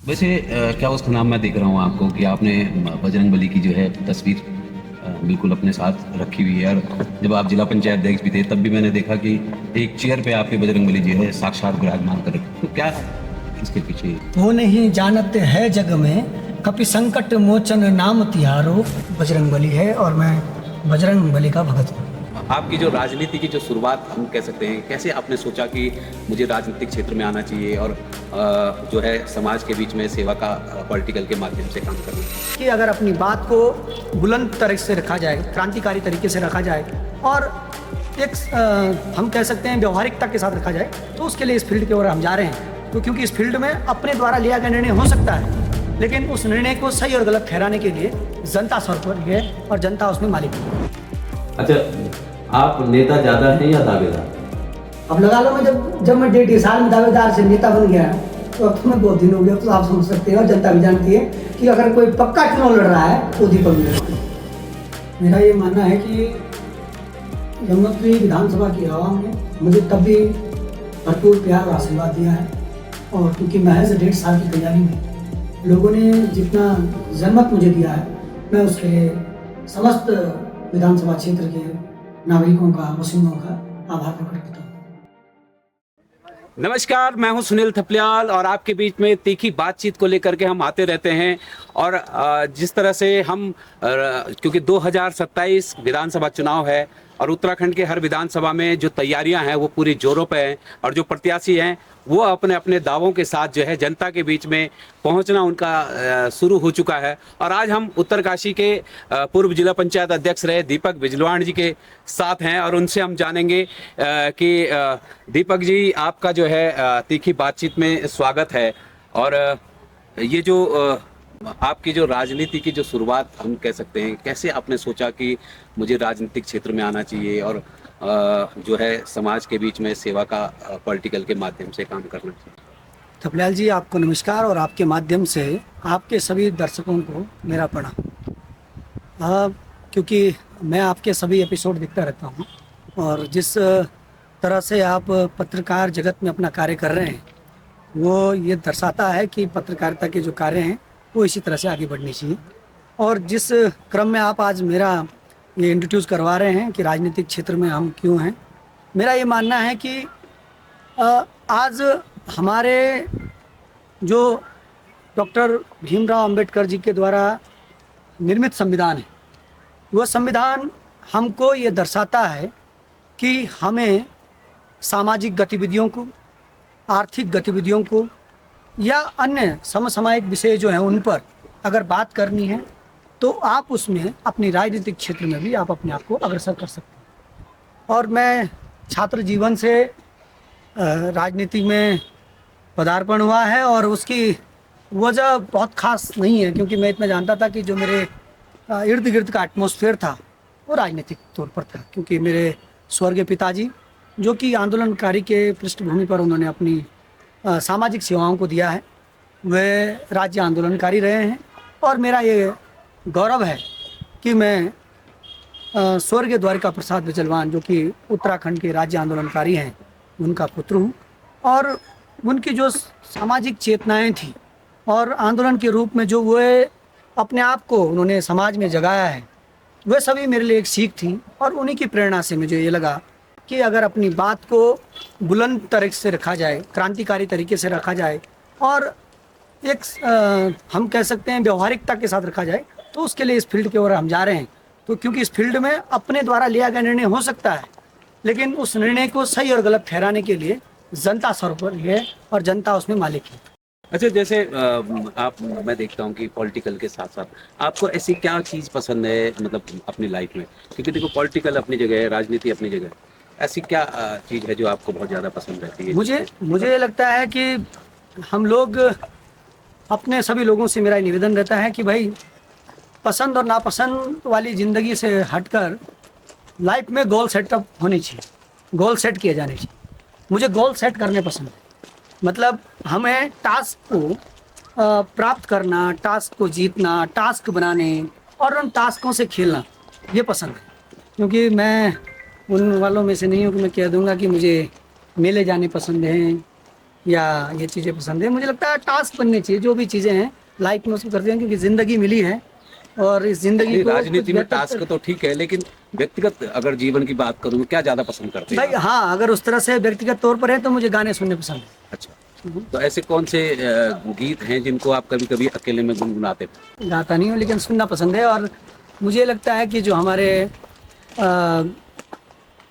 वैसे क्या उसका नाम मैं देख रहा हूँ आपको कि आपने बजरंगबली की जो है तस्वीर बिल्कुल अपने साथ रखी हुई है। और जब आप जिला पंचायत अध्यक्ष भी थे तब भी मैंने देखा कि एक चेयर पे आपके बजरंगबली जो है साक्षात विराजमान कर रखे। तो क्या इसके पीछे? वो नहीं जानते है जग में कपि संकट मोचन नाम तिहारो बजरंगबली है और मैं बजरंगबली का भगत हूँ। आपकी जो राजनीति की जो शुरुआत हम कह सकते हैं, कैसे आपने सोचा कि मुझे राजनीतिक क्षेत्र में आना चाहिए और जो है समाज के बीच में सेवा का पॉलिटिकल के माध्यम से काम करना? कि अगर अपनी बात को बुलंद तरह से रखा जाए, क्रांतिकारी तरीके से रखा जाए और एक हम कह सकते हैं व्यवहारिकता के साथ रखा जाए, तो उसके लिए इस फील्ड की ओर हम जा रहे हैं। तो क्योंकि इस फील्ड में अपने द्वारा लिया गया निर्णय हो सकता है, लेकिन उस निर्णय को सही और गलत ठहराने के लिए जनता सर्वोपरि है और जनता उसमें मालिक है। अच्छा, आप नेता ज़्यादा हैं या दावेदार? अब लगा लो, मैं जब मैं 1.5 साल में दावेदार से नेता बन गया तो अब तुम्हें बहुत दिन हो गया, तो आप समझ सकते हो और जनता भी जानती है कि अगर कोई पक्का चुनाव लड़ रहा है तो दीपक मेरा। मेरा ये मानना है कि यमुनोत्री विधानसभा की आवाम ने मुझे तब भी भरपूर प्यार और आशीर्वाद दिया है, और क्योंकि महज 1.5 साल की तैयारी में लोगों ने जितना जनमत मुझे दिया है, मैं उसके लिए समस्त विधानसभा क्षेत्र के नागरिकों का, मुस्लिमों का आभार प्रकट करता हूँ। नमस्कार, मैं हूं सुनील थपलियाल और आपके बीच में तीखी बातचीत को लेकर के हम आते रहते हैं। और जिस तरह से हम क्योंकि 2027 विधानसभा चुनाव है और उत्तराखंड के हर विधानसभा में जो तैयारियां हैं वो पूरी जोरों पे हैं, और जो प्रत्याशी हैं वो अपने अपने दावों के साथ जो है जनता के बीच में पहुंचना उनका शुरू हो चुका है। और आज हम उत्तरकाशी के पूर्व जिला पंचायत अध्यक्ष रहे दीपक बिजलवाण जी के साथ हैं और उनसे हम जानेंगे कि दीपक जी, आपका जो है तीखी बातचीत में स्वागत है। और ये जो आपकी जो राजनीति की जो शुरुआत हम कह सकते हैं, कैसे आपने सोचा कि मुझे राजनीतिक क्षेत्र में आना चाहिए और जो है समाज के बीच में सेवा का पॉलिटिकल के माध्यम से काम करना चाहिए? थपलियाल जी, आपको नमस्कार और आपके माध्यम से आपके सभी दर्शकों को मेरा प्रणाम। क्योंकि मैं आपके सभी एपिसोड देखता रहता हूँ और जिस तरह से आप पत्रकार जगत में अपना कार्य कर रहे हैं वो ये दर्शाता है कि पत्रकारिता के जो कार्य हैं वो इसी तरह से आगे बढ़नी चाहिए। और जिस क्रम में आप आज मेरा ये इंट्रोड्यूस करवा रहे हैं कि राजनीतिक क्षेत्र में हम क्यों हैं, मेरा ये मानना है कि आज हमारे जो डॉक्टर भीमराव अंबेडकर जी के द्वारा निर्मित संविधान है, वह संविधान हमको ये दर्शाता है कि हमें सामाजिक गतिविधियों को, आर्थिक गतिविधियों को या अन्य समसामयिक विषय जो हैं उन पर अगर बात करनी है तो आप उसमें अपनी राजनीतिक क्षेत्र में भी आप अपने आप को अग्रसर कर सकते हैं। और मैं छात्र जीवन से राजनीति में पदार्पण हुआ है और उसकी वजह बहुत खास नहीं है, क्योंकि मैं इतना जानता था कि जो मेरे इर्द गिर्द का एटमॉस्फेयर था वो राजनीतिक तौर पर था। क्योंकि मेरे स्वर्गीय पिताजी जो कि आंदोलनकारी के पृष्ठभूमि पर उन्होंने अपनी सामाजिक सेवाओं को दिया है, वे राज्य आंदोलनकारी रहे हैं। और मेरा ये गौरव है कि मैं स्वर्गीय द्वारिका प्रसाद बिजलवान जो कि उत्तराखंड के राज्य आंदोलनकारी हैं उनका पुत्र हूँ। और उनकी जो सामाजिक चेतनाएं थी और आंदोलन के रूप में जो वे अपने आप को उन्होंने समाज में जगाया है, वे सभी मेरे लिए एक सीख थी। और उन्हीं की प्रेरणा से मुझे ये लगा कि अगर अपनी बात को बुलंद तरह से रखा जाए, क्रांतिकारी तरीके से रखा जाए और एक हम कह सकते हैं व्यवहारिकता के साथ रखा जाए, तो उसके लिए इस फील्ड की ओर हम जा रहे हैं। तो क्योंकि इस फील्ड में अपने द्वारा लिया गया निर्णय हो सकता है, लेकिन उस निर्णय को सही और गलत ठहराने के लिए जनता सर्वोपरि है और जनता उसमें मालिक है। अच्छा, जैसे मैं देखता हूँ कि पॉलिटिकल के साथ साथ आपको ऐसी क्या चीज़ पसंद है, मतलब अपनी लाइफ में? क्योंकि देखो, पॉलिटिकल अपनी जगह है, राजनीति अपनी जगह है, ऐसी क्या चीज़ है जो आपको बहुत ज़्यादा पसंद रहती है? मुझे ये लगता है कि हम लोग अपने सभी लोगों से मेरा निवेदन रहता है कि भाई, पसंद और नापसंद वाली ज़िंदगी से हटकर लाइफ में गोल सेटअप होनी चाहिए, गोल सेट किए जाने चाहिए। मुझे गोल सेट करने पसंद है, मतलब हमें टास्क को प्राप्त करना, टास्क को जीतना, टास्क बनाने और उन टास्कों से खेलना, ये पसंद है। क्योंकि मैं उन वालों में से नहीं हूँ कि मैं कह दूँगा कि मुझे मेले जाने पसंद हैं या ये चीज़ें पसंद है। मुझे लगता है टास्क बनने चाहिए, जो भी चीज़ें हैं लाइफ में उसको करते हैं, क्योंकि ज़िंदगी मिली है और इस ज़िंदगी नहीं, को राजनीति में कुछ बेहतर टास्क तो ठीक है, लेकिन व्यक्तिगत अगर जीवन की बात करूँ, क्या ज्यादा पसंद करते हैं भाई। आप? हाँ, अगर उस तरह से व्यक्तिगत तौर पर है तो मुझे गाने सुनने पसंद है। अच्छा, तो ऐसे कौन से गीत हैं जिनको आप कभी कभी अकेले में गुनगुनाते हैं? गाता नहीं हूँ लेकिन सुनना पसंद है। और मुझे लगता है कि जो हमारे अ,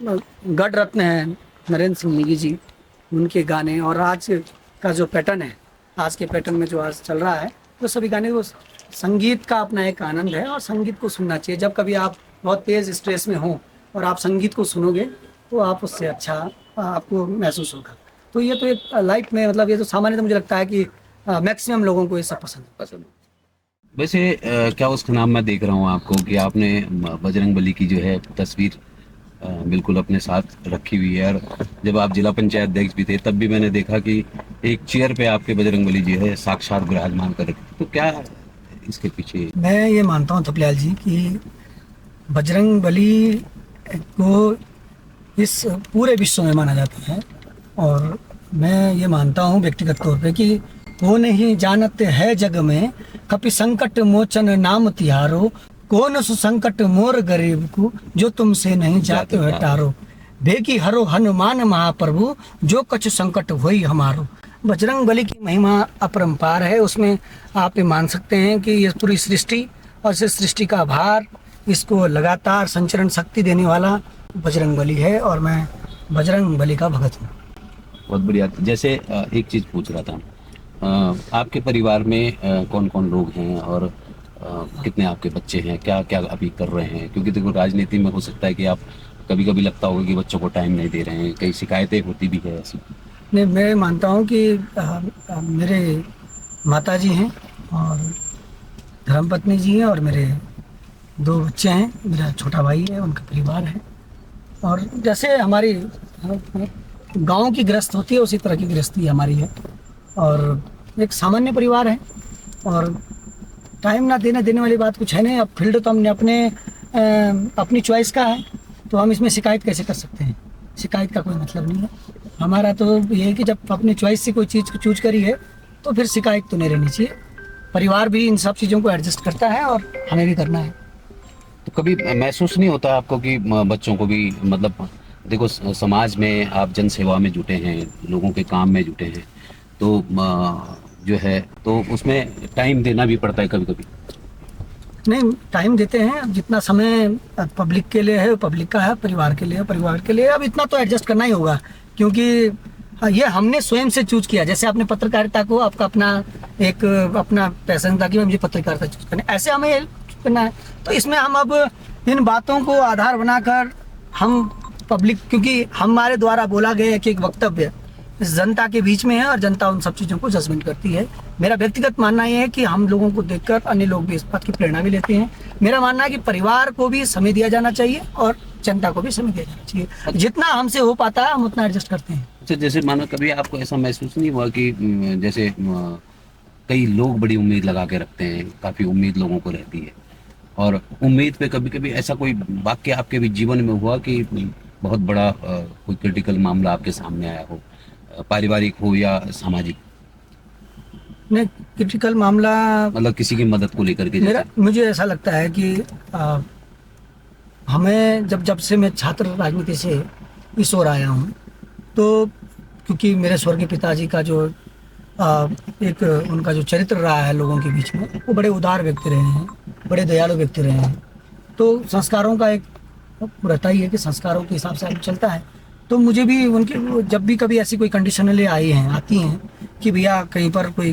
गढ़ रत्न हैं नरेंद्र सिंह नेगी जी, उनके गाने और आज का जो पैटर्न है, आज के पैटर्न में जो आज चल रहा है, वो सभी गाने, वो संगीत का अपना एक आनंद है और संगीत को सुनना चाहिए। जब कभी आप बहुत तेज स्ट्रेस में हो और आप संगीत को सुनोगे तो आप उससे अच्छा आपको महसूस होगा। तो ये तो एक लाइफ में, मतलब ये तो सामान्य, तो मुझे लगता है कि मैक्सिमम लोगों को ये सब पसंद है। पसंद। वैसे क्या उसका नाम, मैं देख रहा हूँ आपको कि आपने बजरंग बली की जो है तस्वीर बिल्कुल अपने साथ रखी हुई है। और जब आप जिला पंचायत अध्यक्ष भी थे तब भी मैंने देखा कि एक चेयर पे आपके बजरंग बली जी है साक्षात विराजमान कर रखे। तो क्या इसके पीछे? मैं ये मानता हूँ थपलियाल जी कि बजरंग बली को इस पूरे विश्व में माना जाता है। और मैं ये मानता हूँ व्यक्तिगत तौर पे कि वो नहीं जानते है जग में, कपि संकट मोचन नाम तिहारो, कौन सु संकट मोर गरीब को, जो तुमसे नहीं जाते हो टारो, बेकी हरो हनुमान महाप्रभु, जो कछु संकट होई हमारो। बजरंग बली की महिमा अपरंपार है। उसमें आप ये मान सकते हैं कि ये पूरी सृष्टि और इस सृष्टि का भार, इसको लगातार संचरण शक्ति देने वाला बजरंग बली है और मैं बजरंग बली का भगत हूँ। बहुत बढ़िया। जैसे एक चीज पूछ रहा था, आपके परिवार में कौन कौन लोग हैं और कितने आपके बच्चे हैं, क्या क्या अभी कर रहे हैं? क्योंकि देखो राजनीति में हो सकता है कि आप कभी कभी लगता होगा कि बच्चों को टाइम नहीं दे रहे हैं, कई शिकायतें होती भी है ऐसी। नहीं, मैं मानता हूँ कि मेरे माता जी हैं और धर्मपत्नी जी हैं और मेरे 2 बच्चे हैं, मेरा छोटा भाई है, उनका परिवार है। और जैसे हमारी गांव की गृहस्थ होती है उसी तरह की गृहस्थी हमारी है और एक सामान्य परिवार है। और टाइम ना देने वाली बात कुछ है नहीं। अब फील्ड तो हमने अपनी चॉइस का है, तो हम इसमें शिकायत कैसे कर सकते हैं? शिकायत का कोई मतलब नहीं है। हमारा तो ये है कि जब अपनी चॉइस से कोई चीज़ चूज करी है तो फिर शिकायत तो नहीं रहनी चाहिए। परिवार भी इन सब चीज़ों को एडजस्ट करता है और हमें भी करना है। तो कभी महसूस नहीं होता आपको कि बच्चों को भी, मतलब देखो समाज में आप जन सेवा में जुटे हैं, लोगों के काम में जुटे हैं, तो जो है तो उसमें टाइम देना भी पड़ता है कभी कभी? नहीं, टाइम देते हैं। अब जितना समय पब्लिक के लिए है पब्लिक का है, परिवार के लिए है परिवार के लिए। अब इतना तो एडजस्ट करना ही होगा, क्योंकि ये हमने स्वयं से चूज किया। जैसे आपने पत्रकारिता को आपका अपना पैशन था कि मुझे पत्रकारिता चूज करना है, ऐसे हमें करना है। तो इसमें हम अब इन बातों को आधार बनाकर हम पब्लिक, क्योंकि हमारे द्वारा बोला गया कि एक वक्तव्य जनता के बीच में है और जनता उन सब चीज़ों को जजमेंट करती है। मेरा व्यक्तिगत मानना यह है कि हम लोगों को देखकर अन्य लोग भी इस बात की प्रेरणा भी लेते हैं। मेरा मानना है कि परिवार को भी समय दिया जाना चाहिए और जनता को भी समय दिया जाना चाहिए। जितना हमसे हो पाता है हम उतना एडजस्ट करते हैं। अच्छा, जैसे मानो कभी आपको ऐसा महसूस नहीं हुआ कि जैसे कई लोग बड़ी उम्मीद लगा के रखते हैं, काफ़ी उम्मीद लोगों को रहती है, और उम्मीद पे कभी कभी ऐसा कोई वाक्य आपके भी जीवन में हुआ कि बहुत बड़ा कोई क्रिटिकल मामला आपके सामने आया हो, पारिवारिक हो या सामाजिक? नहीं, क्रिटिकल मामला मतलब किसी की मदद को लेकर के? मुझे ऐसा लगता है कि हमें जब से मैं छात्र राजनीति से इस ओर आया हूँ, तो क्योंकि मेरे स्वर्गीय पिताजी का जो एक उनका जो चरित्र रहा है लोगों के बीच में, वो बड़े उदार व्यक्ति रहे हैं, बड़े दयालु व्यक्ति रहे हैं। तो संस्कारों का एक रहता ही है कि संस्कारों के हिसाब से आदमी चलता है। तो मुझे भी उनके जब भी कभी ऐसी कोई कंडीशन आती हैं कि भैया कहीं पर कोई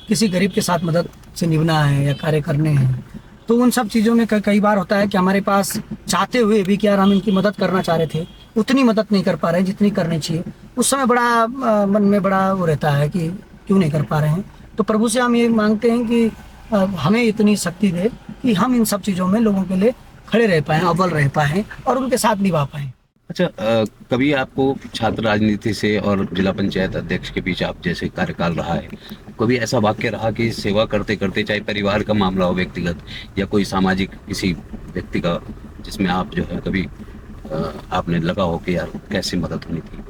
किसी गरीब के साथ मदद से निभना है या कार्य करने हैं, तो उन सब चीज़ों में कई बार होता है कि हमारे पास चाहते हुए भी कि यार हम इनकी मदद करना चाह रहे थे, उतनी मदद नहीं कर पा रहे हैं जितनी करनी चाहिए। उस समय बड़ा मन में बड़ा वो रहता है कि क्यों नहीं कर पा रहे हैं। तो प्रभु से हम ये मांगते हैं कि हमें इतनी शक्ति दे कि हम इन सब चीज़ों में लोगों के लिए खड़े रह पाएँ, अव्वल रह पाएँ और उनके साथ निभा पाएँ। अच्छा, कभी आपको छात्र राजनीति से और जिला पंचायत अध्यक्ष के बीच आप जैसे कार्यकाल रहा है, कभी ऐसा वाक्य रहा कि सेवा करते करते, चाहे परिवार का मामला हो, व्यक्तिगत या कोई सामाजिक किसी व्यक्ति का, जिसमें आप जो है कभी आपने लगा हो कि यार कैसे मदद होनी थी?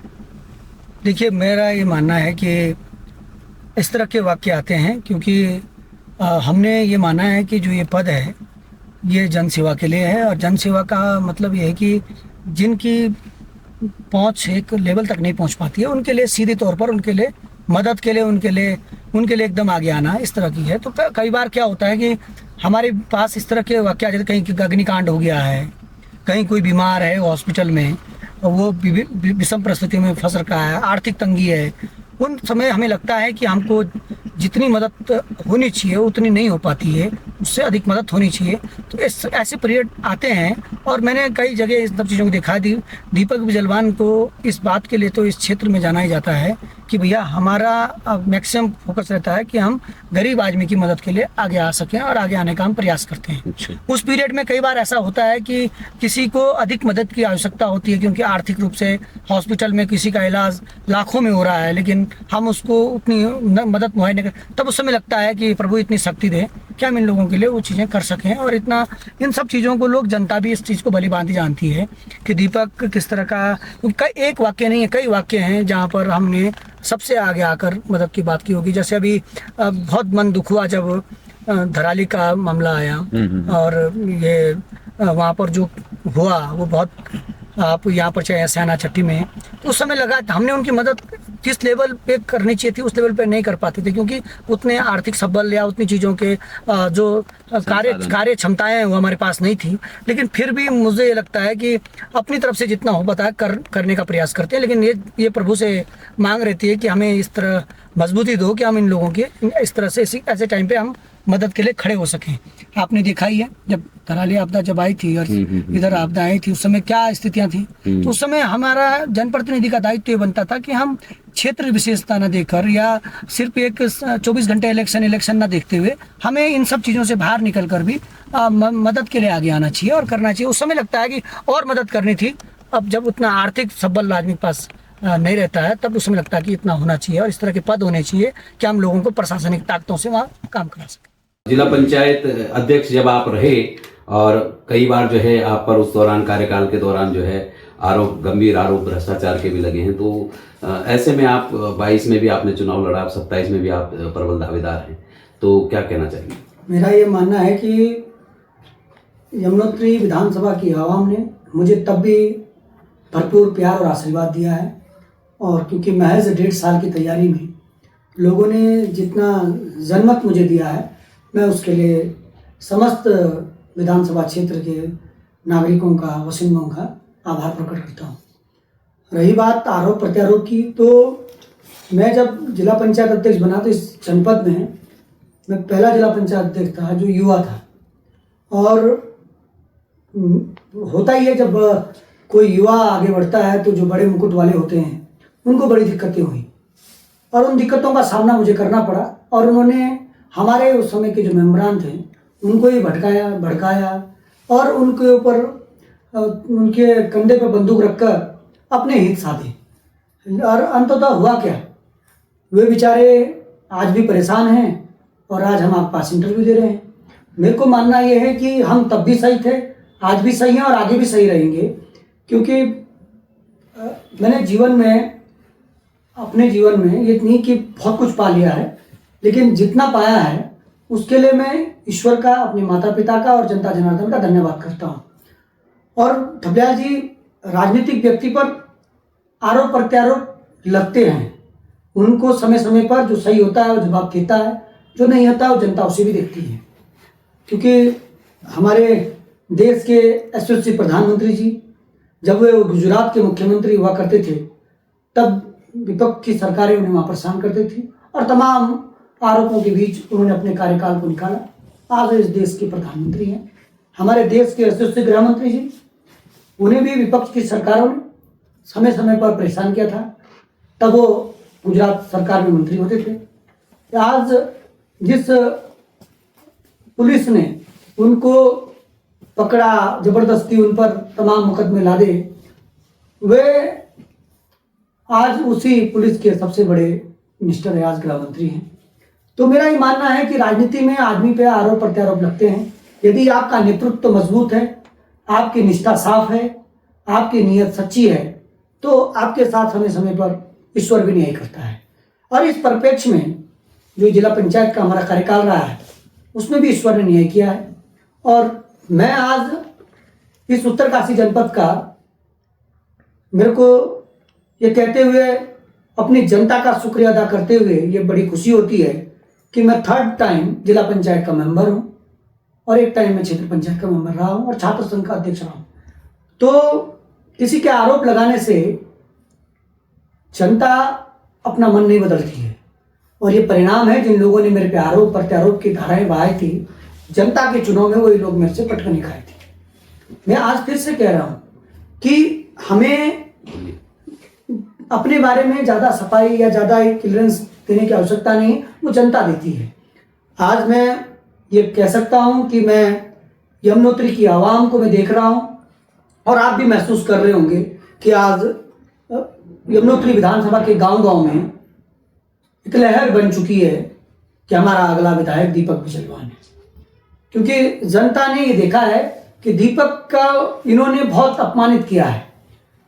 देखिए, मेरा ये मानना है कि इस तरह के वाक्य आते हैं क्योंकि हमने ये माना है कि जो ये पद है ये जन सेवा के लिए है, और जन सेवा का मतलब ये है कि जिनकी पहुंच एक लेवल तक नहीं पहुंच पाती है उनके लिए सीधे तौर पर उनके लिए मदद के लिए उनके लिए एकदम आगे आना इस तरह की है। तो कई बार क्या होता है कि हमारे पास इस तरह के वाक्य जैसे कहीं अग्निकांड हो गया है, कहीं कोई बीमार है हॉस्पिटल में, वो विषम परिस्थिति में फंस रखा है, आर्थिक तंगी है, उन समय हमें लगता है कि हमको जितनी मदद होनी चाहिए उतनी नहीं हो पाती है, उससे अधिक मदद होनी चाहिए। तो ऐसे पीरियड आते हैं और मैंने कई जगह इस सब चीज़ों को देखा। दीपक बिजलवान को इस बात के लिए तो इस क्षेत्र में जाना ही जाता है कि भैया हमारा मैक्सिमम फोकस रहता है कि हम गरीब आदमी की मदद के लिए आगे आ सकें और आगे आने का हम प्रयास करते हैं। उस पीरियड में कई बार ऐसा होता है कि किसी को अधिक मदद की आवश्यकता होती है क्योंकि आर्थिक रूप से हॉस्पिटल में किसी का इलाज लाखों में हो रहा है, लेकिन हम उसको उतनी मदद मुहैया नहीं कर, तब उस समय लगता है कि प्रभु इतनी शक्ति दे कि हम इन लोगों के लिए वो चीज़ें कर सकें। और इतना इन सब चीज़ों को लोग, जनता भी इस चीज़ को भली भांति जानती है कि दीपक किस तरह का, एक वाक्य नहीं है, कई वाक्य हैं जहाँ पर हमने सबसे आगे आकर मदद की बात की होगी। जैसे अभी बहुत मन दुख हुआ जब धराली का मामला आया और ये वहाँ पर जो हुआ वो बहुत, आप यहाँ पर चाहे सयाना चट्टी में, तो उस समय लगा हमने उनकी मदद किस लेवल पे करनी चाहिए थी उस लेवल पे नहीं कर पाते थे क्योंकि उतने आर्थिक सबल या उतनी चीज़ों के जो कार्य क्षमताएं वो हमारे पास नहीं थी। लेकिन फिर भी मुझे ये लगता है कि अपनी तरफ से जितना हो पाता है करने का प्रयास करते हैं। लेकिन ये प्रभु से मांग रहती है कि हमें इस तरह मजबूती दो कि हम इन लोगों के इस तरह से ऐसे टाइम पे हम मदद के लिए खड़े हो सकें। आपने देखा ही है जब धराली आपदा जब आई थी और इधर आपदा आई थी, उस समय क्या स्थितियां थी। तो उस समय हमारा जनप्रतिनिधि का दायित्व ये बनता था कि हम क्षेत्र विशेषता न देकर या सिर्फ एक 24 घंटे इलेक्शन न देखते हुए हमें इन सब चीज़ों से बाहर निकल कर भी मदद के लिए आगे आना चाहिए और करना चाहिए। उस समय लगता है कि और मदद करनी थी। अब जब उतना आर्थिक सबल आदमी के पास नहीं रहता है तब उस समय लगता है कि इतना होना चाहिए और इस तरह के पद होने चाहिए कि हम लोगों को प्रशासनिक ताकतों से वहाँ काम करा सकें। जिला पंचायत अध्यक्ष जब आप रहे और कई बार जो है आप पर उस दौरान, कार्यकाल के दौरान जो है गंभीर आरोप भ्रष्टाचार के भी लगे हैं, तो ऐसे में आप 22 में भी आपने चुनाव लड़ा, 27 में भी आप प्रबल दावेदार हैं, तो क्या कहना चाहिए? मेरा ये मानना है कि यमुनोत्री विधानसभा की आवाम ने मुझे तब भी भरपूर प्यार और आशीर्वाद दिया है, और क्योंकि महज 1.5 साल की तैयारी में लोगों ने जितना जनमत मुझे दिया है, मैं उसके लिए समस्त विधानसभा क्षेत्र के नागरिकों का, वसिंदों का आभार प्रकट करता हूँ। रही बात आरोप प्रत्यारोप की, तो मैं जब जिला पंचायत अध्यक्ष बना तो इस जनपद में मैं पहला जिला पंचायत अध्यक्ष था जो युवा था। और होता ही है जब कोई युवा आगे बढ़ता है तो जो बड़े मुकुट वाले होते हैं उनको बड़ी दिक्कतें हुई और उन दिक्कतों का सामना मुझे करना पड़ा। और उन्होंने हमारे उस समय के जो मेम्बरान थे उनको ही भड़काया और उनके ऊपर, उनके कंधे पर बंदूक रखकर अपने हित साधे। और अंततः हुआ क्या, वे बेचारे आज भी परेशान हैं और आज हम आपके पास इंटरव्यू दे रहे हैं। मेरे को मानना ये है कि हम तब भी सही थे, आज भी सही हैं और आगे भी सही रहेंगे, क्योंकि मैंने अपने जीवन में ये नहीं कि बहुत कुछ पा लिया है, लेकिन जितना पाया है उसके लिए मैं ईश्वर का, अपने माता पिता का और जनता जनार्दन का धन्यवाद करता हूँ। और ढपलियाल जी राजनीतिक व्यक्ति पर आरोप प्रत्यारोप लगते हैं, उनको समय समय पर जो सही होता है वो जवाब देता है, जो नहीं होता वो जनता उसे भी देखती है। क्योंकि हमारे देश के यशस्वी प्रधानमंत्री जी जब वे गुजरात के मुख्यमंत्री हुआ करते थे तब विपक्ष की सरकारें उन्हें वहाँ परेशान करती थी और तमाम आरोपों के बीच उन्होंने अपने कार्यकाल को निकाला। आज इस देश के प्रधानमंत्री हैं। हमारे देश के यशस्वी गृह मंत्री जी, उन्हें भी विपक्ष की सरकारों ने समय समय पर परेशान किया था, तब वो गुजरात सरकार में मंत्री होते थे। आज जिस पुलिस ने उनको पकड़ा, जबरदस्ती उन पर तमाम मुकदमे लादे, वे आज उसी पुलिस के सबसे बड़े मिनिस्टर है, आज गृह मंत्री हैं। तो मेरा ये मानना है कि राजनीति में आदमी पे आरोप प्रत्यारोप लगते हैं। यदि आपका नेतृत्व मजबूत है, आपकी निष्ठा साफ है, आपकी नीयत सच्ची है, तो आपके साथ समय समय पर ईश्वर भी न्याय करता है। और इस परिप्रेक्ष्य में जो जिला पंचायत का हमारा कार्यकाल रहा है उसमें भी ईश्वर ने न्याय किया है। और मैं आज इस उत्तरकाशी जनपद का, मेरे को ये कहते हुए, अपनी जनता का शुक्रिया अदा करते हुए ये बड़ी खुशी होती है कि मैं 3rd टाइम जिला पंचायत का मेंबर हूँ और एक टाइम में क्षेत्र पंचायत का मेंबर रहा हूँ और छात्र संघ का अध्यक्ष रहा हूँ। तो किसी के आरोप लगाने से जनता अपना मन नहीं बदलती है और ये परिणाम है जिन लोगों ने मेरे पे आरोप प्रत्यारोप की धाराएं बहाई थी, जनता के चुनाव में वही लोग मेरे से पटकनी खाए थे। मैं आज फिर से कह रहा हूं कि हमें अपने बारे में ज़्यादा सफाई या ज़्यादा क्लियरेंस देने की आवश्यकता नहीं, वो जनता देती है। आज मैं ये कह सकता हूं कि मैं यमुनोत्री की आवाम को मैं देख रहा हूं और आप भी महसूस कर रहे होंगे कि आज यमुनोत्री विधानसभा के गांव-गांव में एक लहर बन चुकी है कि हमारा अगला विधायक दीपक बिजलवान है। क्योंकि जनता ने ये देखा है कि दीपक का इन्होंने बहुत अपमानित किया है,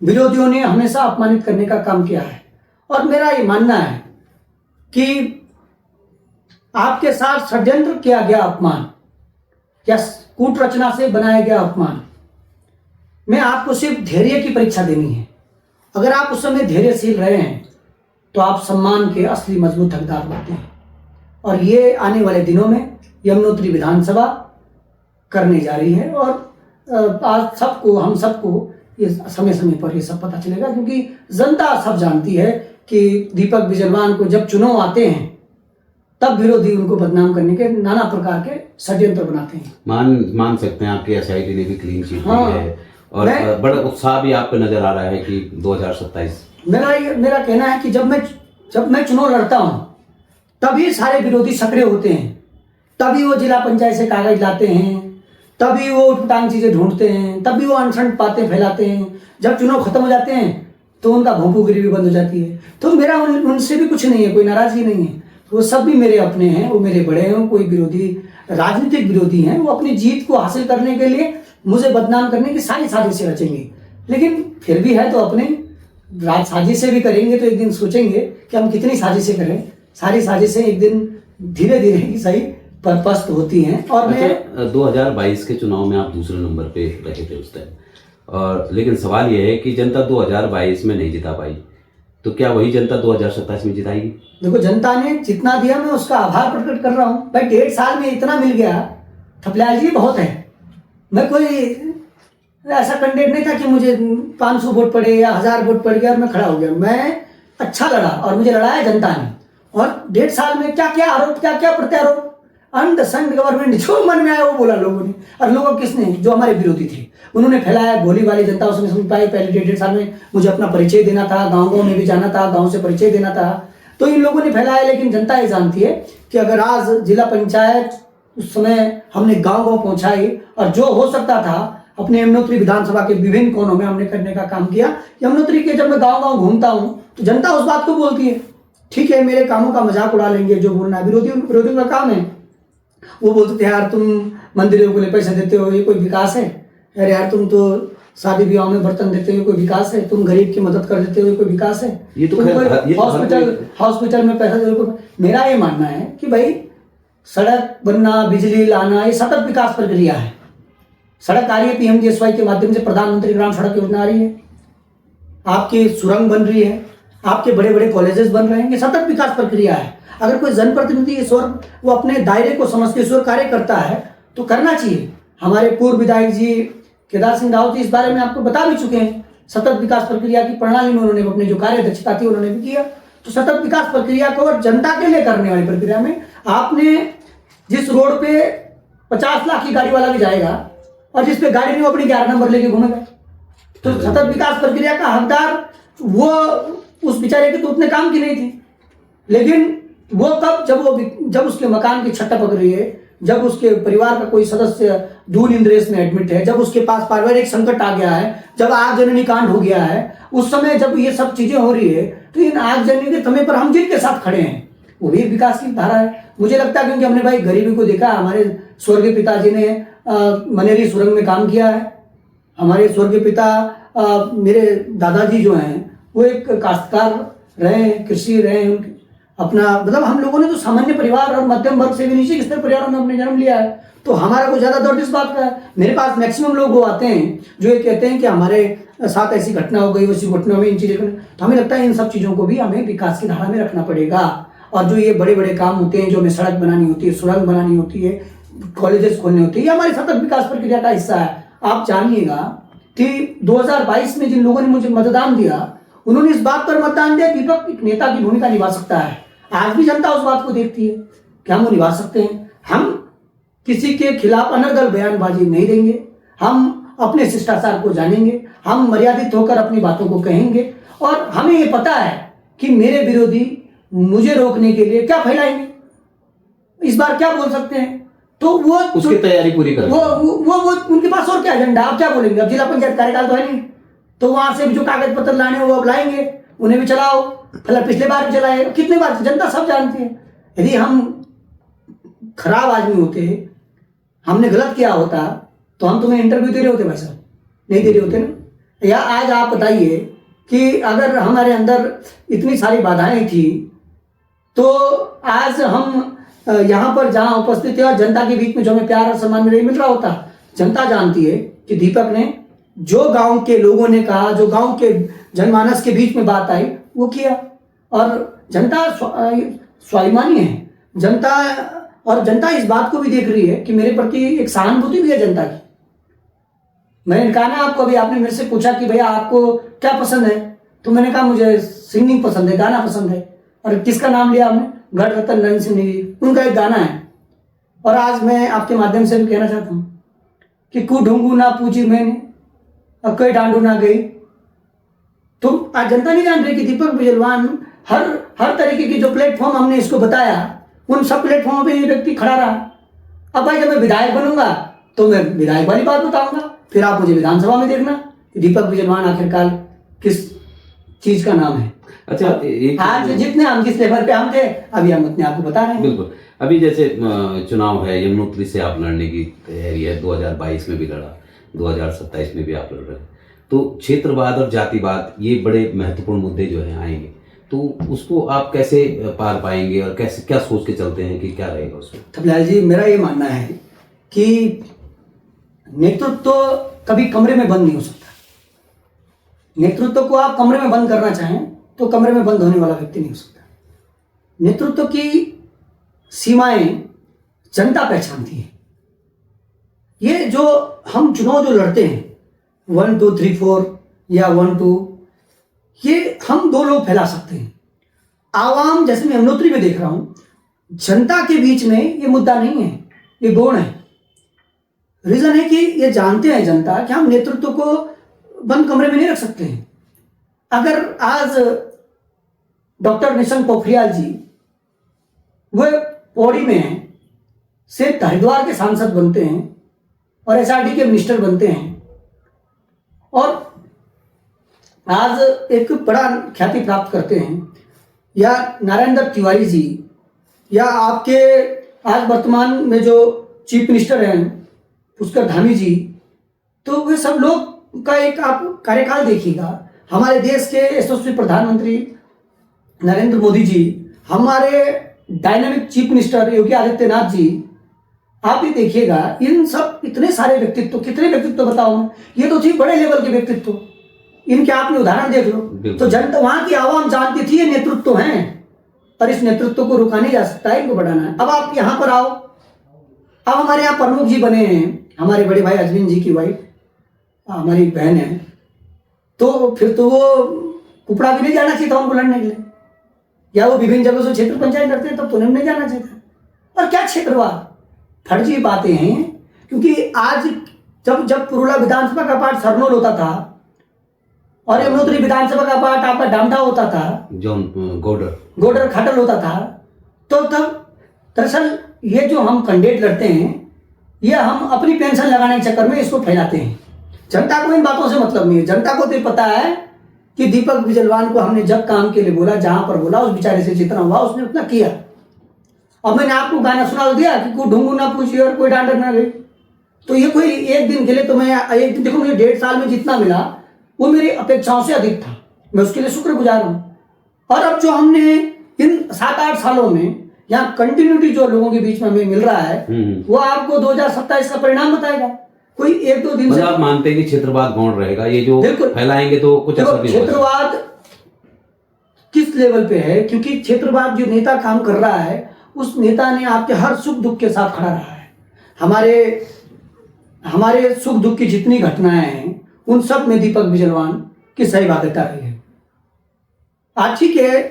विरोधियों ने हमेशा अपमानित करने का काम किया है। और मेरा ये मानना है कि आपके साथ षड्यंत्र किया गया अपमान या कूट रचना से बनाया गया अपमान में आपको सिर्फ धैर्य की परीक्षा देनी है। अगर आप उस समय धैर्यशील रहे हैं तो आप सम्मान के असली मजबूत हकदार बनते हैं। और ये आने वाले दिनों में यमुनोत्री विधानसभा करने जा रही है और आज सबको, हम सबको ये समय समय पर ये सब पता चलेगा, क्योंकि जनता सब जानती है कि दीपक बिजलवान को जब चुनाव आते हैं तब विरोधी उनको बदनाम करने के नाना प्रकार के षड्यंत्र बनाते हैं। मान सकते हैं आपकी एसआईटी ने भी क्लीन चिट दी है और बड़ा उत्साह भी आप पे नजर आ रहा है कि 2027। मेरा कहना है कि जब मैं चुनाव लड़ता हूं तभी सारे विरोधी सक्रिय होते हैं, तभी वो जिला पंचायत से कागज लाते हैं, तभी वो उठपटांग चीजें ढूंढते हैं, तभी वो अनशन बातें फैलाते हैं। जब चुनाव खत्म हो जाते हैं तो उनका घोंपूगिरी भी बंद हो जाती है। तो मेरा उनसे भी कुछ नहीं है, कोई नाराजगी नहीं है। वो सब भी मेरे अपने हैं, वो मेरे बड़े हैं। कोई विरोधी राजनीतिक विरोधी हैं, वो अपनी जीत को हासिल करने के लिए मुझे बदनाम करने की सारी साजिशें रचेंगे। लेकिन फिर भी है तो अपने राज साजिशें भी करेंगे तो एक दिन सोचेंगे कि हम कितनी साजिशें करें। सारी साजिशें एक दिन धीरे धीरे ही सही पस्त होती हैं। और मैं 2022 के चुनाव में आप दूसरे नंबर पे रहे थे उस टाइम, और लेकिन सवाल यह है कि जनता 2022 में नहीं जिता पाई, तो क्या वही जनता 2027 में जिताएगी? देखो, जनता ने जितना दिया मैं उसका आभार प्रकट कर रहा हूँ भाई। 1.5 साल में इतना मिल गया, थपलियाल जी बहुत है। मैं कोई ऐसा कैंडिडेट नहीं था कि मुझे 500 वोट पड़े या 1000 वोट पड़ गया और मैं खड़ा हो गया। मैं अच्छा लड़ा और मुझे लड़ाया जनता ने। और 1.5 साल में क्या क्या आरोप, क्या क्या प्रत्यारोप, अंध संघ गवर्नमेंट, जो मन में आया वो बोला लोगों ने। और लोगों किसने, जो हमारे विरोधी थे उन्होंने फैलाया। भोली वाली जनता उसमें समझ पाई। पहले 1.5 साल में मुझे अपना परिचय देना था, गाँव में भी जाना था, गाँव से परिचय देना था, तो इन लोगों ने फैलाया। लेकिन जनता ये जानती है कि अगर आज जिला पंचायत उस समय हमने गाँव पहुंचाई और जो हो सकता था अपने यमुनोत्री विधानसभा के विभिन्न कोनों में हमने करने का काम किया। यमुनोत्री के जब मैं गाँव घूमता हूँ तो जनता उस बात को बोलती है, ठीक है मेरे कामों का मजाक उड़ा लेंगे, जो बोलना विरोधियों का काम है। वो बोलते थे यार तुम मंदिरों के लिए पैसे देते हो, ये कोई विकास है? अरे यार तुम तो शादी विवाह में बर्तन देते हो, कोई विकास है? तुम गरीब की मदद कर देते हो, कोई विकास है? ये तो हॉस्पिटल में पैसा दे दो। मेरा ये मानना है कि भाई सड़क बनना, बिजली लाना, ये सतत विकास प्रक्रिया है। सड़क आ रही है PMGSY के माध्यम से, प्रधानमंत्री ग्राम सड़क योजना आ रही है, आपकी सुरंग बन रही है, आपके बड़े बड़े कॉलेजेस बन रहे हैं। ये सतत विकास प्रक्रिया है। अगर कोई जनप्रतिनिधि ईश्वर वो अपने दायरे को समझते ईश्वर कार्य करता है तो करना चाहिए। हमारे पूर्व विधायक जी केदार सिंह रावत जी इस बारे में आपको बता भी चुके हैं। सतत विकास प्रक्रिया की प्रणाली में उन्होंने अपनी जो कार्य दक्षता थी उन्होंने भी किया। तो सतत विकास प्रक्रिया को और जनता के लिए करने वाली प्रक्रिया में आपने जिस रोड पे 50 लाख की गाड़ी वाला भी जाएगा और जिस पे गाड़ी में वो अपनी 11 नंबर लेके घूमेगा, तो सतत विकास प्रक्रिया का हकदार वो उस बेचारे की तो उतने काम की नहीं थी। लेकिन वो कब, जब उसके मकान की छट्टा पक रही है, जब उसके परिवार का कोई सदस्य दूर इंद्रेश में एडमिट है, जब उसके पास पारिवारिक संकट आ गया है, जब आगजनी कांड हो गया है, उस समय जब ये सब चीजें हो रही है, तो इन आगजनी के समय पर हम जिनके साथ खड़े हैं वो भी विकास की धारा है। मुझे लगता है क्योंकि हमने भाई गरीबी को देखा। हमारे स्वर्गीय पिताजी ने मनेरी सुरंग में काम किया है। हमारे स्वर्गीय पिता मेरे दादाजी जो हैं वो एक काश्तकार रहे, कृषि रहे, अपना मतलब हम लोगों ने तो सामान्य परिवार और मध्यम वर्ग से भी नीचे स्तर परिवारों में अपने जन्म लिया है, तो हमारा को ज्यादा दर्द इस बात का है। मेरे पास मैक्सिमम लोग वो आते हैं जो ये कहते हैं कि हमारे साथ ऐसी घटना हो गई, वैसी घटना में इन चीज़ों को, तो हमें लगता है इन सब चीज़ों को भी हमें विकास की धारा में रखना पड़ेगा। और जो ये बड़े बड़े काम होते हैं, जो हमें सड़क बनानी होती है, सुरंग बनानी होती है, कॉलेजेस खोलने होती है, ये हमारी सतत विकास प्रक्रिया का हिस्सा है। आप जानिएगा कि 2022 में जिन लोगों ने मुझे मतदान दिया, उन्होंने इस बात पर मतदान दिया दीपक एक नेता की भूमिका निभा सकता है। आज भी जनता उस बात को देखती है कि हम वो निभा सकते हैं। हम किसी के खिलाफ अनर्गल बयानबाजी नहीं देंगे, हम अपने शिष्टाचार को जानेंगे, हम मर्यादित होकर अपनी बातों को कहेंगे, और हमें ये पता है कि मेरे विरोधी मुझे रोकने के लिए क्या फैलाएंगे, इस बार क्या बोल सकते हैं, तो वो उसकी तैयारी पूरी करें। वो उनके पास और क्या एजेंडा, आप क्या बोलेंगे। अब जिला पंचायत कार्यकाल तो है नहीं, तो वहां से जो कागज पत्र लाने वो अब लाएंगे, उन्हें भी चलाओ, पिछले बार भी चलाए, कितने बार, जनता सब जानती है। यदि हम खराब आदमी होते, हमने गलत किया होता, तो हम तुम्हें इंटरव्यू दे रहे होते भाई साहब, नहीं दे रहे होते ना। या आज आप बताइए कि अगर हमारे अंदर इतनी सारी बाधाएं थी, तो आज हम यहाँ पर जहाँ उपस्थित है और जनता के बीच में जो हमें प्यार और सम्मान नहीं मिल रहा होता। जनता जानती है कि दीपक ने जो गांव के लोगों ने कहा, जो गांव के जनमानस के बीच में बात आई, वो किया। और जनता स्वाभिमानी है जनता, और जनता इस बात को भी देख रही है कि मेरे प्रति एक सहानुभूति भी है जनता की। मैंने कहा ना आपको, अभी आपने मेरे से पूछा कि भैया आपको क्या पसंद है, तो मैंने कहा मुझे सिंगिंग पसंद है, गाना पसंद है। और किसका नाम लिया आपने, गढ़ रतन नरेंद्र सिंह नेगी, उनका एक गाना है। और आज मैं आपके माध्यम से भी कहना चाहता हूँ कि कु ढूंढू ना पूछी मैंने, अब कई डांडू ना गई। तो आज जनता नहीं जान रही कि दीपक बिजलवान हर तरीके की जो प्लेटफॉर्म हमने इसको बताया, उन सब प्लेटफॉर्म पे ये व्यक्ति खड़ा रहा। अब भाई जब मैं विधायक बनूंगा तो मैं विधायक वाली बात बताऊंगा, फिर आप मुझे विधानसभा में देखना कि दीपक बिजलवान आखिरकार किस चीज का नाम है। अच्छा, आज जितने हम जिस लेवल पे हम थे, अभी हम उतने आपको बता रहे हैं। बिल्कुल। अभी जैसे चुनाव है, यमुनोत्री से आप लड़ने की तैयारी है, 2022 में भी लड़ा, 2027 में भी आप लड़ रहे हैं, तो क्षेत्रवाद और जातिवाद ये बड़े महत्वपूर्ण मुद्दे जो हैं आएंगे, तो उसको आप कैसे पार पाएंगे और कैसे, क्या सोच के चलते हैं कि क्या रहेगा उसमें? थपलाल जी, मेरा ये मानना है कि नेतृत्व तो कभी कमरे में बंद नहीं हो सकता। नेतृत्व को आप कमरे में बंद करना चाहें तो कमरे में बंद होने वाला व्यक्ति नहीं हो सकता। नेतृत्व की सीमाएं जनता पहचानती है। ये जो हम चुनाव जो लड़ते हैं 1 2 3 4 या 1 2, ये हम 2 लोग फैला सकते हैं। आवाम, जैसे मैं यमुनोत्री में देख रहा हूं, जनता के बीच में ये मुद्दा नहीं है, ये गौण है। रीजन है कि ये जानते हैं जनता कि हम नेतृत्व को बंद कमरे में नहीं रख सकते हैं। अगर आज डॉक्टर निशंक पोखरियाल जी वो पौड़ी में हैं, सिर्फ हरिद्वार के सांसद बनते हैं और एसआरडी के मिनिस्टर बनते हैं, और आज एक बड़ा ख्याति प्राप्त करते हैं, या नारायण दत्त तिवारी जी, या आपके आज वर्तमान में जो चीफ मिनिस्टर हैं पुष्कर धामी जी, तो वे सब लोग का एक आप कार्यकाल देखिएगा। हमारे देश के यशस्वी प्रधानमंत्री नरेंद्र मोदी जी, हमारे dynamic chief minister Yogi Adityanath ji, आप ही देखिएगा, इन सब इतने सारे व्यक्तित्व, कितने व्यक्तित्व बताओ मैं, ये तो थी बड़े लेवल के व्यक्तित्व, इनके आपने उदाहरण देख लो। तो जनता, वहां की आवाम जानती थी ये नेतृत्व हैं, और इस नेतृत्व को रुका नहीं जा सकता है, इनको बढ़ाना है। अब आप यहाँ पर आओ, अब हमारे यहाँ प्रमुख जी बने हैं, हमारे बड़े भाई अजमीन जी की वाइफ हमारी बहन है, तो फिर तो वो कुपड़ा भी नहीं जाना चाहिए था उनको लड़ने के लिए, या वो विभिन्न जगहों से क्षेत्र पंचायत लड़ते हैं तब तो नहीं जाना चाहिए था। और क्या क्षेत्रवाद, फर्जी बातें हैं। क्योंकि आज जब पुरुला विधानसभा का पार्ट सरनोल होता था और यमुनोत्री विधानसभा का पार्ट आपका डामटा होता था, गोडर खाटल होता था, तो तब दरअसल ये जो हम कैंडिडेट लड़ते हैं, ये हम अपनी पेंशन लगाने के चक्कर में इसको फैलाते हैं। जनता को इन बातों से मतलब नहीं है। जनता को तो पता है कि दीपक बिजलवान को हमने जब काम के लिए बोला, जहां पर बोला, उस बेचारे से जितना हुआ उसने उतना किया। अब मैंने आपको गाना सुना दिया कि कोई ढूंढू ना पूछिए और कोई डांडर ना गई, तो ये कोई एक दिन के लिए, तो मैं एक दिन, देखो मुझे 1.5 साल में जितना मिला वो मेरी अपेक्षाओं से अधिक था, मैं उसके लिए शुक्रगुजार हूं। और अब जो हमने इन 7-8 सालों में यहाँ कंटिन्यूटी जो लोगों के बीच में हमें मिल रहा है वो आपको 2027 का परिणाम बताएगा। कोई 1-2 दिन से आप मानते हैं कि क्षेत्रवाद गौण रहेगा, ये जो फैलाएंगे तो कुछ असर नहीं होगा। क्षेत्रवाद किस लेवल पे है, क्योंकि क्षेत्रवाद जो नेता काम कर रहा है उस नेता ने आपके हर सुख दुख के साथ खड़ा रहा है। हमारे सुख दुख की जितनी घटनाएं हैं उन सब में दीपक बिजलवान की सहभागिता रही है। आज ठीक है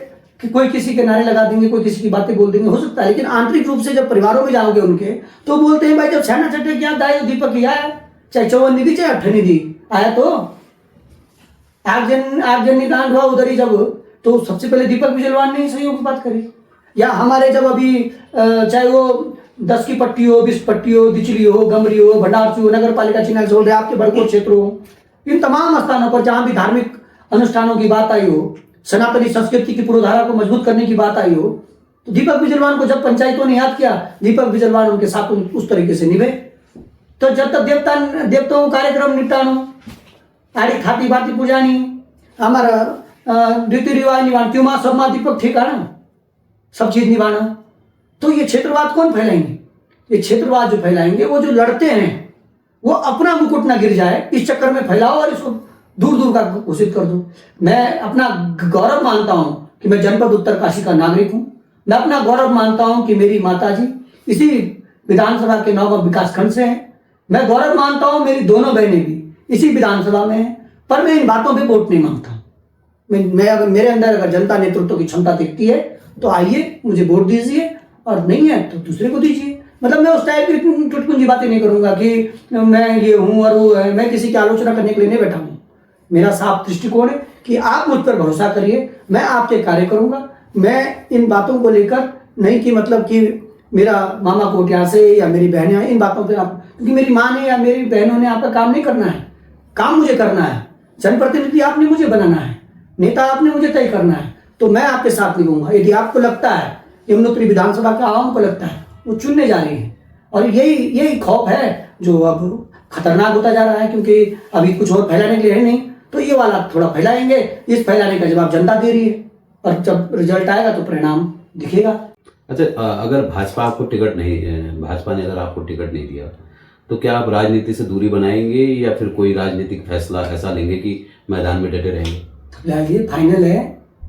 कि कोई किसी के नारे लगा देंगे, कोई किसी की बातें बोल देंगे, हो सकता है, लेकिन आंतरिक रूप से जब परिवारों में जाओगे उनके तो बोलते हैं भाई जब सेना चटे क्या दाए दीपक किया है, चाहे 54 निधि चाहे 8 निधि आया तो आगजनी कांड हुआ उधर ही जब, तो सबसे पहले दीपक बिजलवान ने ही सहयोग की बात करी। या हमारे जब अभी चाहे वो 10 की पट्टी हो, 20 पट्टी हो, दिचली हो, गमरी हो, भंडारचू हो, नगर पालिका चिन्ह हो, आपके भरपूर क्षेत्र हो, इन तमाम स्थानों पर जहां भी धार्मिक अनुष्ठानों की बात आई हो, सनातनी संस्कृति की पूर्वधारा को मजबूत करने की बात आई हो, तो दीपक बिजलवान को जब पंचायतों ने याद किया, दीपक बिजलवान उनके साथ उस तरीके से निभे। तो जब तक देवताओं कार्यक्रम निपटानो, आड़ी खाती बाती पूजानी, हमारा रीति रिवाज निभाना, क्यों माँ सब माँ दीपक ठिकाना, सब चीज निभाना। तो ये क्षेत्रवाद कौन फैलाएंगे? ये क्षेत्रवाद जो फैलाएंगे वो जो लड़ते हैं वो अपना मुकुट ना गिर जाए इस चक्कर में फैलाओ और इसको दूर दूर का घोषित कर दो। मैं अपना गौरव मानता हूं कि मैं जनपद उत्तरकाशी का नागरिक हूं। मैं अपना गौरव मानता हूं कि मेरी माताजी इसी विधानसभा के 9 विकास खंड से हैं। मैं गौरव मानता हूं मेरी दोनों बहनें भी इसी विधानसभा में हैं। पर मैं इन बातों पे वोट नहीं मांगता। मैं अगर मेरे अंदर अगर जनता नेतृत्व की क्षमता दिखती है तो आइए मुझे वोट दीजिए, और नहीं है तो दूसरे को दीजिए। मतलब मैं उस टाइप की टुटपुंजी बातें नहीं करूंगा कि मैं ये हूं और वो है। मैं किसी की आलोचना करने के लिए नहीं बैठा हूं। मेरा साफ दृष्टिकोण है कि आप मुझ पर भरोसा करिए, मैं आपके कार्य करूंगा। मैं इन बातों को लेकर नहीं कि मतलब कि मेरा मामा कोटिया से या मेरी बहनें, इन बातों पे आप, क्योंकि मेरी माँ ने या मेरी बहनों ने आपका काम नहीं करना है, काम मुझे करना है। जनप्रतिनिधि आपने मुझे बनाना है, नेता आपने मुझे तय करना है, तो मैं आपके साथ निभाऊंगा। यदि आपको लगता है, यमुनोत्री विधानसभा के आवाम को लगता है वो चुनने जा रही है, और यही खौफ है जो अब खतरनाक होता जा रहा है, क्योंकि अभी कुछ और फैलाने के लिए है नहीं, तो ये वाला थोड़ा फैलाएंगे। इस फैलाने का जवाब जनता दे रही है, और जब रिजल्ट आएगा तो परिणाम दिखेगा। अच्छा, अगर भाजपा ने अगर आपको टिकट नहीं दिया तो क्या आप राजनीति से दूरी बनाएंगे या फिर कोई राजनीतिक फैसला ऐसा लेंगे कि मैदान में डटे रहेंगे? फिलहाल ये फाइनल है,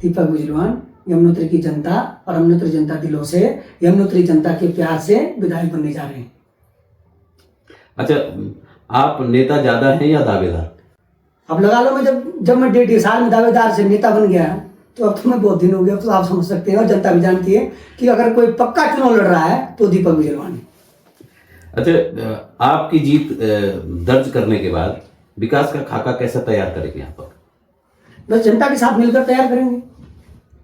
दीपक बिजलवान यमुनोत्री की जनता और यमुनोत्री जनता दिलों से, यमुनोत्री जनता के प्यार से विधायक बनने जा रहे हैं। अच्छा, आप नेता ज्यादा हैं या दावेदार? अब लगा लो, मैं जब मैं 1.5 साल में दावेदार से नेता बन गया तो अब तो मैं बहुत दिन हो गया, तो आप समझ सकते हैं और जनता भी जानती है कि अगर कोई पक्का चुनाव लड़ रहा है तो दीपक बिजलवान है। अच्छा, आपकी जीत दर्ज करने के बाद विकास का खाका कैसे तैयार करेंगे यहाँ पर? बस जनता के साथ मिलकर तैयार करेंगे।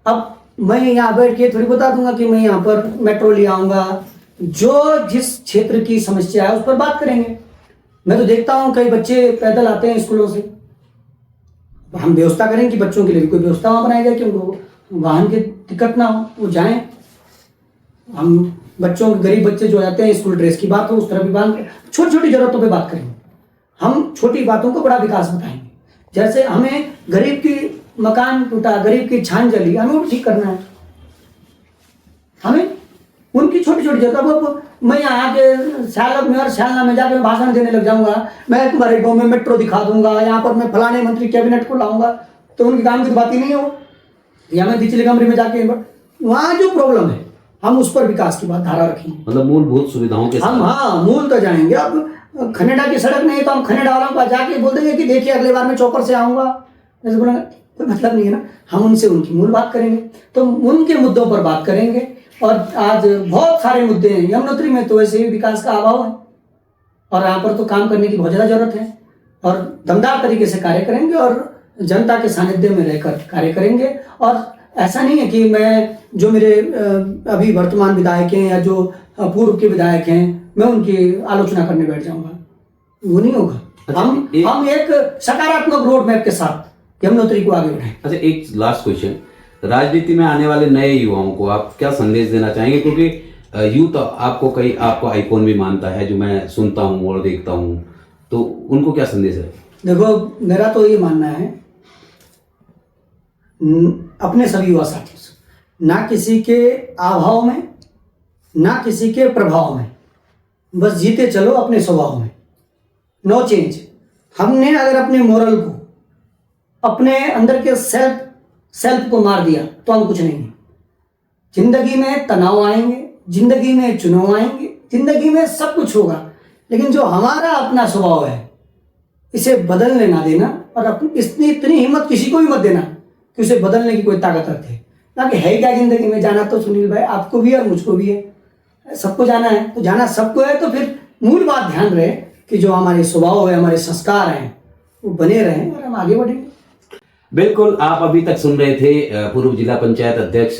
अब मैं यहाँ बैठ के थोड़ी बता दूंगा कि मैं यहाँ पर मेट्रो ले आऊंगा, जो जिस क्षेत्र की समस्या है उस पर बात करेंगे। मैं तो देखता हूँ कई बच्चे पैदल आते हैं स्कूलों से, हम व्यवस्था करें कि बच्चों के लिए कोई व्यवस्था वहाँ बनाई जाए कि उनको वाहन की दिक्कत ना हो, वो जाएं। हम बच्चों, गरीब बच्चे जो जाते हैं, स्कूल ड्रेस की बात हो उस तरह भी बात, छोटी छोटी जरूरतों पे बात करेंगे। हम छोटी बातों को बड़ा विकास बताएंगे। जैसे हमें गरीब की मकान टूटा, गरीब की छान जली, हमें वो ठीक करना है। हमें उनकी छोटी छोटी जरूरत, अब मैं यहाँ आके शालक में और शालना में जाके भाषण देने लग जाऊंगा, मैं तुम्हारे गाँव में मेट्रो दिखा दूंगा, यहाँ पर मैं फलाने मंत्री कैबिनेट को लाऊंगा, तो उनके काम की तो बात ही नहीं हो। या मैं दिचली कमरे में जाके वहाँ जो प्रॉब्लम है हम उस पर विकास की बात धारा रखेंगे। मतलब मूलभूत सुविधाओं के हम, हाँ, मूल तो जाएंगे। अब खनेडा की सड़क नहीं है तो हम खनेडा वालों को जाके बोल देंगे कि देखिए अगले बार मैं चौपर से आऊंगा, जैसे बोलेंगे, कोई मतलब नहीं है ना। हम उनसे उनकी मूल बात करेंगे, तो उनके मुद्दों पर बात करेंगे। और आज बहुत सारे मुद्दे हैं यमुनोत्री में, तो वैसे ही विकास का अभाव है और यहाँ पर तो काम करने की बहुत ज़्यादा जरूरत है, और दमदार तरीके से कार्य करेंगे और जनता के सानिध्य में रहकर कार्य करेंगे। और ऐसा नहीं है कि मैं, जो मेरे अभी वर्तमान विधायक हैं या जो पूर्व के विधायक हैं, मैं उनकी आलोचना करने बैठ जाऊंगा, वो नहीं होगा। अच्छा, हम एक सकारात्मक रोड मैप के साथ यमुनोत्री को आगे बढ़ाएं। अच्छा, एक लास्ट क्वेश्चन, राजनीति में आने वाले नए युवाओं को आप क्या संदेश देना चाहेंगे? क्योंकि यूथ आपको आइकॉन भी मानता है, जो मैं सुनता हूँ और देखता हूँ, तो उनको क्या संदेश है? देखो, मेरा तो ये मानना है, अपने सभी युवा साथियों से, ना किसी के अभाव में, ना किसी के प्रभाव में, बस जीते चलो अपने स्वभाव में, नो चेंज। हमने अगर अपने मोरल को, अपने अंदर के सेल्फ को मार दिया तो हम कुछ नहीं है। जिंदगी में तनाव आएंगे, जिंदगी में चुनाव आएंगे, जिंदगी में सब कुछ होगा, लेकिन जो हमारा अपना स्वभाव है इसे बदलने ना देना, और अपनी इतनी हिम्मत किसी को भी मत देना कि उसे बदलने की कोई ताकत रखे। ना कि है क्या जिंदगी में, जाना तो सुनील भाई आपको भी है और मुझको भी है, सबको जाना है, तो जाना सबको है। तो फिर मूल बात ध्यान रहे कि जो हमारे स्वभाव है, हमारे संस्कार हैं, वो बने रहें और हम आगे बढ़ेंगे। बिल्कुल, आप अभी तक सुन रहे थे पूर्व जिला पंचायत अध्यक्ष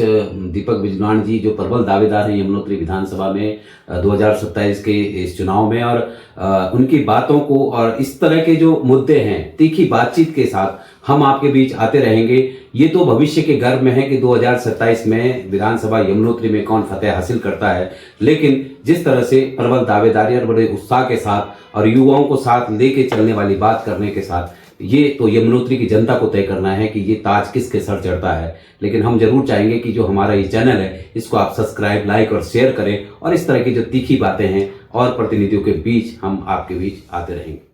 दीपक बिजनौर जी, जो प्रबल दावेदार हैं यमुनोत्री विधानसभा में 2027 के इस चुनाव में। और उनकी बातों को और इस तरह के जो मुद्दे हैं, तीखी बातचीत के साथ हम आपके बीच आते रहेंगे। ये तो भविष्य के गर्भ में है कि 2027 में विधानसभा यमुनोत्री में कौन फतेह हासिल करता है, लेकिन जिस तरह से प्रबल दावेदारी और बड़े उत्साह के साथ और युवाओं को साथ लेके चलने वाली बात करने के साथ, ये तो यमुनोत्री की जनता को तय करना है कि ये ताज किसके सर चढ़ता है। लेकिन हम जरूर चाहेंगे कि जो हमारा ये चैनल है इसको आप सब्सक्राइब, लाइक और शेयर करें, और इस तरह की जो तीखी बातें हैं और प्रतिनिधियों के बीच हम आपके बीच आते रहेंगे।